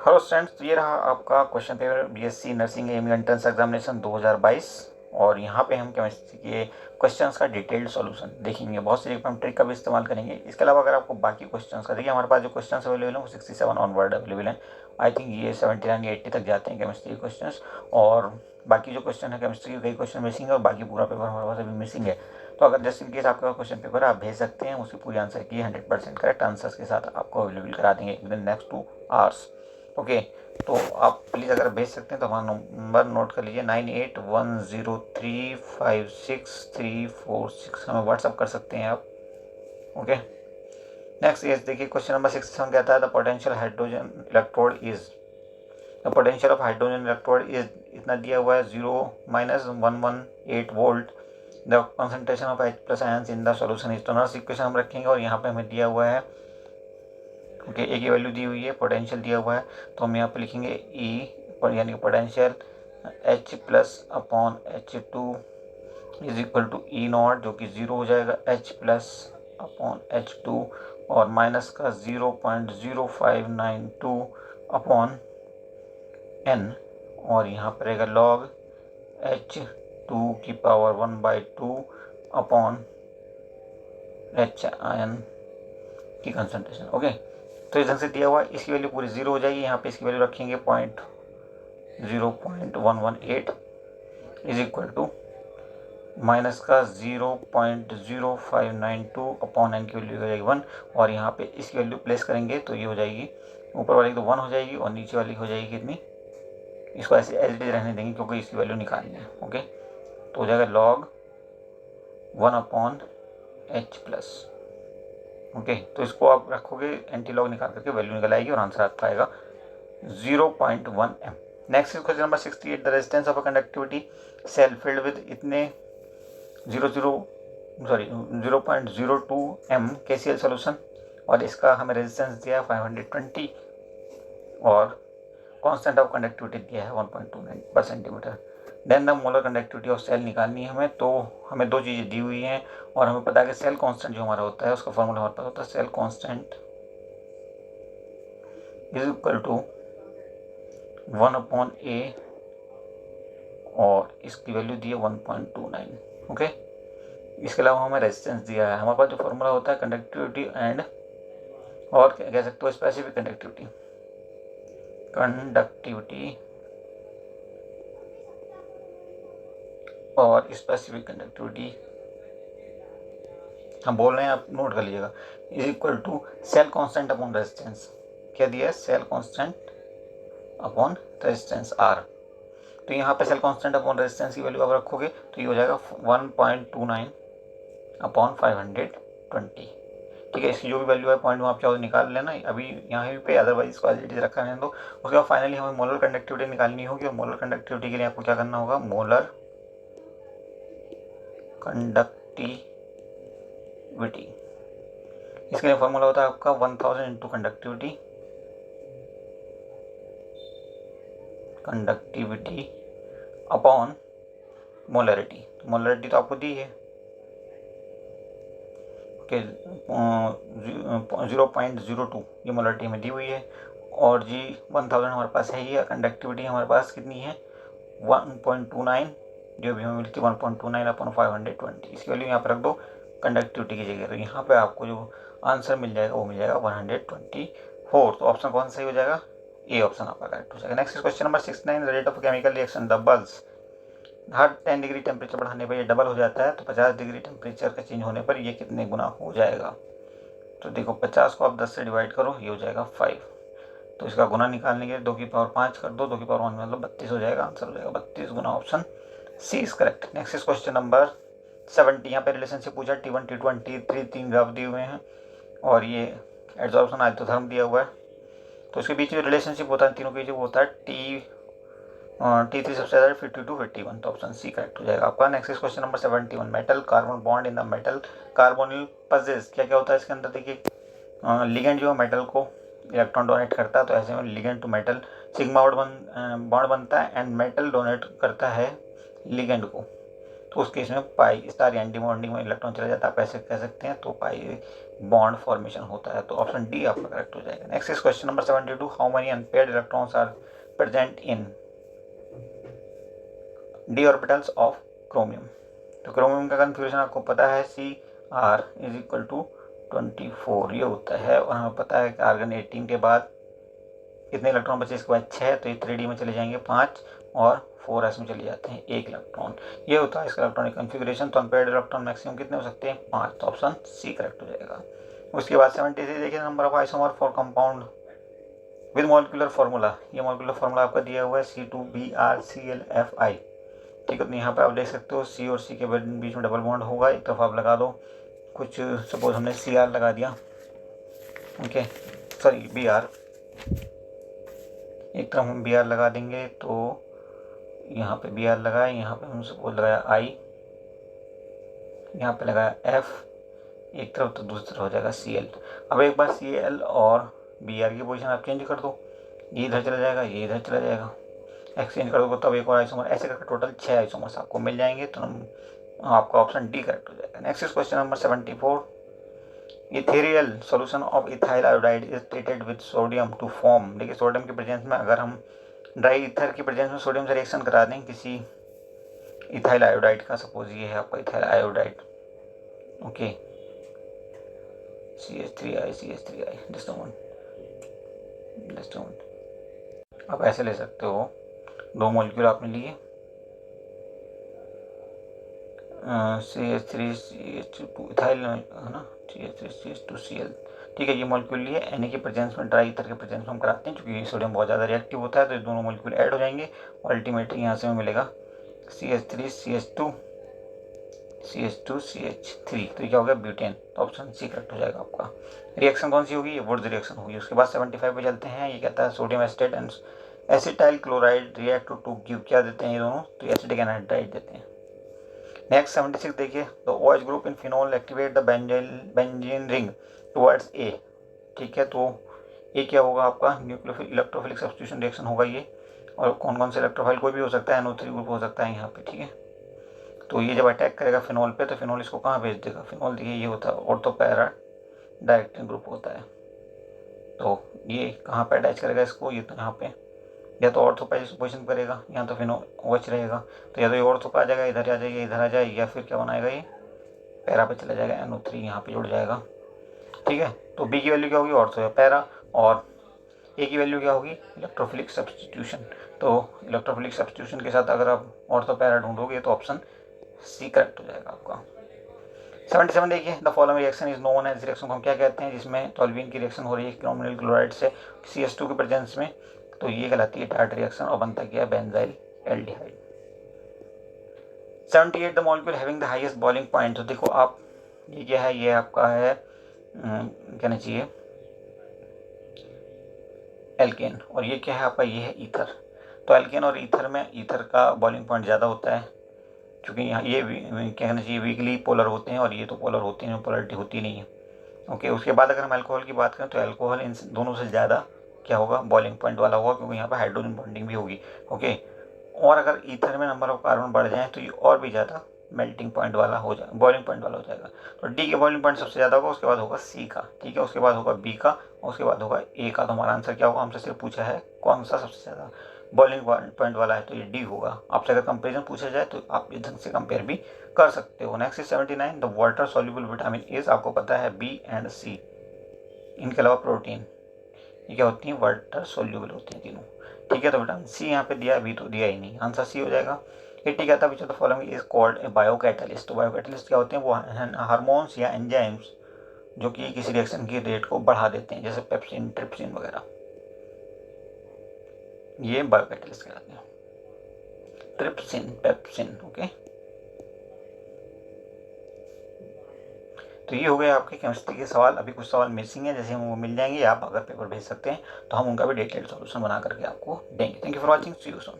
Hello students, तो ये रहा आपका question paper BSc nursing M entrance examination 2022। और यहाँ पे हम केमिस्ट्री के क्वेश्चंस का डिटेल्ड सॉल्यूशन देखेंगे। बहुत सी हम ट्रिक का भी इस्तेमाल करेंगे। इसके अलावा अगर आपको बाकी क्वेश्चंस का देखिए, हमारे पास जो क्वेश्चंस अवेलेबल हैं वो 67 ऑनवर्ड अवेलेबल हैं। आई थिंक ये 79 या 80 तक जाते हैं केमिस्ट्री के क्वेश्चन। और बाकी जो क्वेश्चन है केमिस्ट्री के कई क्वेश्चन मिसिंग है और बाकी पूरा पेपर हमारे पास अभी मिसिंग है। तो अगर जस्ट इन केस आपके पास क्वेश्चन पेपर आप भेज सकते हैं, उसकी पूरी आंसर की 100% करेक्ट आंसर्स के साथ आपको अवेलेबल करा देंगे with in next 2 hours. Okay, तो आप प्लीज़ अगर भेज सकते हैं तो हमारा नंबर नोट कर लीजिए 9810356346 हमें व्हाट्सअप कर सकते हैं आप। ओके, नेक्स्ट ये देखिए क्वेश्चन नंबर 67 कहता है the potential hydrogen electrode is, the potential of hydrogen electrode is, इतना दिया हुआ है 0-118 volt. The concentration of H+ ions in the solution is, तो नर्स इक्वेशन हम रखेंगे और यहाँ पे हमें दिया हुआ है ओके ए की वैल्यू दी हुई है, पोटेंशियल दिया हुआ है, तो हम यहाँ पे लिखेंगे ई यानी कि potential H+/H2 is equal to E naught, जो कि 0 हो जाएगा, H+/H2 और माइनस का 0.0592 अपॉन n, और यहाँ पर रहेगा log H2 की पावर 1/2 अपॉन H आयन की कंसंट्रेशन। ओके, तो इस ढंग से दिया हुआ है। इसकी वैल्यू पूरी 0 हो जाएगी। यहाँ पे इसकी वैल्यू रखेंगे 0.118 इज इक्वल टू माइनस का 0.0592 अपॉन एन की वैल्यू हो जाएगी 1, और यहाँ पे इसकी वैल्यू प्लेस करेंगे तो ये हो जाएगी, ऊपर वाली तो 1 हो जाएगी और नीचे वाली हो जाएगी कितनी, इसको ऐसे एज इट इज रहने देंगे क्योंकि इसकी वैल्यू निकालनी है। ओके, तो हो जाएगा log 1/H+। ओके, तो इसको आप रखोगे, एंटी लॉग निकाल करके वैल्यू निकल आएगी और आंसर आपका आएगा 0.1 m। Next question number 68 the resistance of a conductivity cell filled with इतने 0.02 m KCl सॉल्यूशन, और इसका हमें रेजिस्टेंस दिया है 520 और कांस्टेंट ऑफ कंडक्टिविटी दिया है 1.29/सेंटीमीटर। Then the molar conductivity of cell निकालनी है हमें। तो हमें दो चीज़ें दी हुई हैं और हमें पता है कि सेल कांस्टेंट जो हमारा होता है उसका फॉर्मूला हमारे पास होता है cell constant is equal to 1/A और इसकी वैल्यू दी है 1.29। ओके, इसके अलावा हमें रेजिस्टेंस दिया है। हमारे पास जो फॉर्मूला होता है कंडक्टिविटी एंड, और कह सकते हो स्पेसिफिक कंडक्टिविटी और स्पेसिफिक कंडक्टिविटी हम बोल रहे हैं, आप नोट कर लीजिएगा, is equal to cell constant upon resistance. क्या दिया है? Cell constant upon resistance R। तो यहाँ पे सेल कांस्टेंट अपॉन रेजिस्टेंस की वैल्यू आप रखोगे तो ये हो जाएगा 1.29 अपॉन 520। ठीक है, इसकी जो भी वैल्यू है पॉइंट आप चाहो निकाल लेना अभी यहाँ पे, अदरवाइज इसको एज इट इज रखा रहने दो। उसके बाद फाइनली हमें मोलर कंडक्टिविटी निकालनी होगी, और मोलर कंडक्टिविटी के लिए आपको क्या करना होगा, मोलर कंडक्टिविटी, इसके लिए फॉर्मूला होता है आपका 1000 into conductivity upon molarity. Molarity तो आपको दी है कि 0.02 ये मोलरिटी हमें दी हुई है, और जी 1000 हमारे पास है ही, कंडक्टिविटी हमारे पास कितनी है 1.29, जो भी हमें मिलती है 1.29 अपॉन 520। इसकी वैल्यू यहाँ पर रख दो कंडक्टिविटी की जगह, तो यहाँ पे आपको जो आंसर मिल जाएगा वो मिल जाएगा 124। तो ऑप्शन कौन सा सही हो जाएगा? ए ऑप्शन आपका करेक्ट हो जाएगा। Next question number 69 the rate of chemical reaction doubles, her 10 degree temperature बढ़ाने पर ये डबल हो जाता है, तो 50 डिग्री टेम्परेचर का चेंज होने पर ये कितने गुना हो जाएगा? तो देखो 50 को आप 10 से डिवाइड करो, ये हो जाएगा 5, तो इसका गुना निकालने के लिए 2 की पावर 5 कर दो, 2 की पावर 1 मतलब 32 हो जाएगा, आंसर हो जाएगा 32 गुना, option C is correct. Next question number 70, यहाँ पे रिलेशनशिप पूछा T1 T2 और T3, 3 ग्राफ दिए हुए हैं और ये एड्जॉर्प्शन आयतोधर्म दिया हुआ है, तो इसके बीच में रिलेशनशिप होता है तीनों के बीच, वो होता है T3 सबसे ज़्यादा, फिर T2 फिर T1, तो ऑप्शन सी करेक्ट हो जाएगा आपका। Next question number 71 metal carbon bond in the metal carbonyl possess, क्या क्या होता है इसके अंदर? देखिए लिगेंड जो है मेटल को इलेक्ट्रॉन डोनेट करता है, तो ऐसे में ligand to metal sigma bond बनता है एंड मेटल डोनेट करता है लिगेंड को, तो उस केस में पाई स्टार एंटी बॉन्डिंग में इलेक्ट्रॉन चला जाता है, आप ऐसे कह सकते हैं, तो पाई बॉन्ड फॉर्मेशन होता है। तो ऑप्शन डी आपका करेक्ट हो जाएगा। Next is question number 72, how many unpaired electrons are present in d orbitals of chromium. तो क्रोमियम का कन्फ्यूजन आपको पता है, Cr=24 ये होता है, और हमें पता है कि आर्गन 18 के बाद कितने इलेक्ट्रॉन बचे, इसके बाद 6, तो ये 3D में चले जाएंगे 5 और 4s में चले जाते हैं 1 इलेक्ट्रॉन। ये होता है इसका इलेक्ट्रॉनिक कन्फिग्रेशन। तो अनपेयर्ड इलेक्ट्रॉन मैक्सिमम कितने हो सकते हैं, 5, तो ऑप्शन सी करेक्ट हो जाएगा। उसके बाद 73 देखिए, number of isomer for compound with molecular formula. ये मॉलिक्यूलर फार्मूला आपका दिया हुआ है C2BrClFi। ठीक है, तो यहाँ पे आप देख सकते हो C और C के बीच में डबल बॉन्ड होगा, एक तरफ आप लगा दो कुछ, सपोज हमने Cr लगा दिया, ओके सॉरी Br, एक तरफ हम Br लगा देंगे, तो यहाँ पे Br लगाए, यहाँ पे हम सपोज लगाया I, यहाँ पे लगाया F एक तरफ, तो दूसरी तरफ हो जाएगा Cl। अब एक बार Cl और Br की पोजीशन आप चेंज कर दो, ये इधर चला जाएगा, ये इधर चला जाएगा, एक्सचेंज कर दो, तब एक और आइसोमर, ऐसे करके टोटल 6 आइसोमर्स आपको मिल जाएंगे। तो आपका ऑप्शन डी करेक्ट हो जाएगा। Next is question number 74, ethereal solution of ethyl iodide is treated with sodium to form. देखिए सोडियम के प्रेजेंस में, अगर हम ड्राई ईथर के प्रेजेंस में सोडियम से रिएक्शन करा दें किसी इथाइल आयोडाइड का, सपोज ये है आपका ethyl iodide, okay CH3I just आप ऐसे ले सकते हो, 2 मॉलिक्यूल आपने लिए, CH3CH2 इथाइल है ना, CH3CH2Cl, ठीक है, ये मॉलिक्यूल लिए Na के प्रेजेंस में, ड्राई ईथर के प्रेजेंस में हम कराते हैं, क्योंकि सोडियम बहुत ज़्यादा रिएक्टिव होता है, तो ये दोनों मॉलिक्यूल ऐड हो जाएंगे और अल्टीमेटली यहाँ से हमें मिलेगा CH3CH2CH3, तो क्या हो गया ब्यूटेन। तो ऑप्शन सी करेक्ट हो जाएगा आपका। रिएक्शन कौन सी होगी, ये वुड्स रिएक्शन होगी। उसके बाद 75 पे चलते हैं, ये कहता है sodium acetate and acetyl chloride react to give, क्या देते हैं ये दोनों, तो एसिटिक एनहाइड्राइड देते हैं। नेक्स्ट 76 देखिए, the OH group in phenol activate the benzene ring towards A। ठीक है, तो ये क्या होगा आपका, न्यूक्लियोफिल इलेक्ट्रोफिलिक सब्स्टिट्यूशन रिएक्शन होगा ये, और कौन कौन से इलेक्ट्रोफाइल, कोई भी हो सकता है, NO3 ग्रुप हो सकता है यहाँ पे, ठीक है। तो ये जब अटैक करेगा फिनोल पे, तो फिनोल इसको कहाँ भेज देगा, फिनोल देखिए ये होता है ऑर्थो पैरा डायरेक्टिंग ग्रुप होता है, तो ये कहाँ पे अटैच करेगा इसको, ये तो यहाँ पे, या तो ऑर्थो पोजिशन करेगा, या तो फिनोल OH रहेगा, तो या तो ये ऑर्थो पे आ जाएगा, इधर आ जाएगा, इधर आ जाए, या फिर क्या बनाएगा ये पैरा पे चला जाएगा, NO3 यहाँ पे जुड़ जाएगा, ठीक है। तो बी की वैल्यू क्या होगी, ऑर्थो या पैरा, और ए की वैल्यू क्या होगी, इलेक्ट्रोफिलिक सब्स्टिट्यूशन। तो इलेक्ट्रोफिलिक सब्स्टिट्यूशन के साथ अगर आप ऑर्थो पैरा ढूंढोगे तो ऑप्शन सी करेक्ट हो जाएगा आपका। 77 देखिए, the following reaction is known as, reaction को हम क्या कहते हैं, जिसमें टोल्यूइन की रिएक्शन हो रही है क्रोमियल क्लोराइड से CH2 के प्रेजेंस में, तो ये कहलाती है टार्ट रिएक्शन, और बनता क्या है, benzyl aldehyde. 78 the molecule having the highest boiling point. तो देखो आप, ये क्या है, ये आपका है कहना चाहिए एल्केन, और ये क्या है आपका, ये है ईथर। तो एल्केन और ईथर में ईथर का बॉइलिंग पॉइंट ज़्यादा होता है, क्योंकि यहाँ ये क्या कहना चाहिए वीकली पोलर होते हैं, और ये तो पोलर होते हैं, पोलरिटी होती नहीं है, ओके। उसके बाद अगर हम अल्कोहल की बात करें, तो अल्कोहल इन दोनों से ज़्यादा क्या होगा, बॉइलिंग पॉइंट वाला होगा, क्योंकि यहाँ पर हाइड्रोजन बॉन्डिंग भी होगी, ओके। और अगर ईथर में नंबर ऑफ कार्बन बढ़ जाए, तो ये और भी ज़्यादा मेल्टिंग पॉइंट वाला हो जाएगा, बॉइलिंग पॉइंट वाला हो जाएगा। तो डी के बॉइलिंग पॉइंट सबसे ज़्यादा होगा, उसके बाद होगा सी का, ठीक है, उसके बाद होगा बी का, और उसके बाद होगा ए का। तो हमारा आंसर क्या होगा, हमसे सिर्फ पूछा है कौन सा सबसे ज़्यादा बॉइलिंग पॉइंट वाला है, तो ये डी होगा। आपसे अगर कंपेरिजन पूछा जाए तो आप ये ढंग से कंपेयर भी कर सकते हो। Next is 79, the water soluble vitamin is, आपको पता है बी एंड सी, इनके अलावा प्रोटीन, ये क्या होती हैं, वाटर सॉल्युबल होती हैं तीनों, ठीक है। तो विटामिन सी यहाँ पे दिया है, बी तो दिया ही नहीं, आंसर सी हो जाएगा। 80 कहता है which of the following is called a biocatalyst. तो बायोकैटलिस्ट क्या होते हैं, वो हार्मोन्स या एंजाइम्स जो कि किसी रिएक्शन की रेट को बढ़ा देते हैं, जैसे पेप्सिन, ट्रिप्सिन वगैरह, ये बायोकैटलिस्ट कहलाते हैं, ट्रिप्सिन, पेप्सिन, ओके। तो ये हो गए आपके केमिस्ट्री के सवाल। अभी कुछ सवाल मिसिंग है, जैसे हम वो मिल जाएंगे, आप अगर पेपर भेज सकते हैं तो हम उनका भी डिटेल्ड सॉल्यूशन बना करके आपको देंगे। Thank you for watching, see you soon.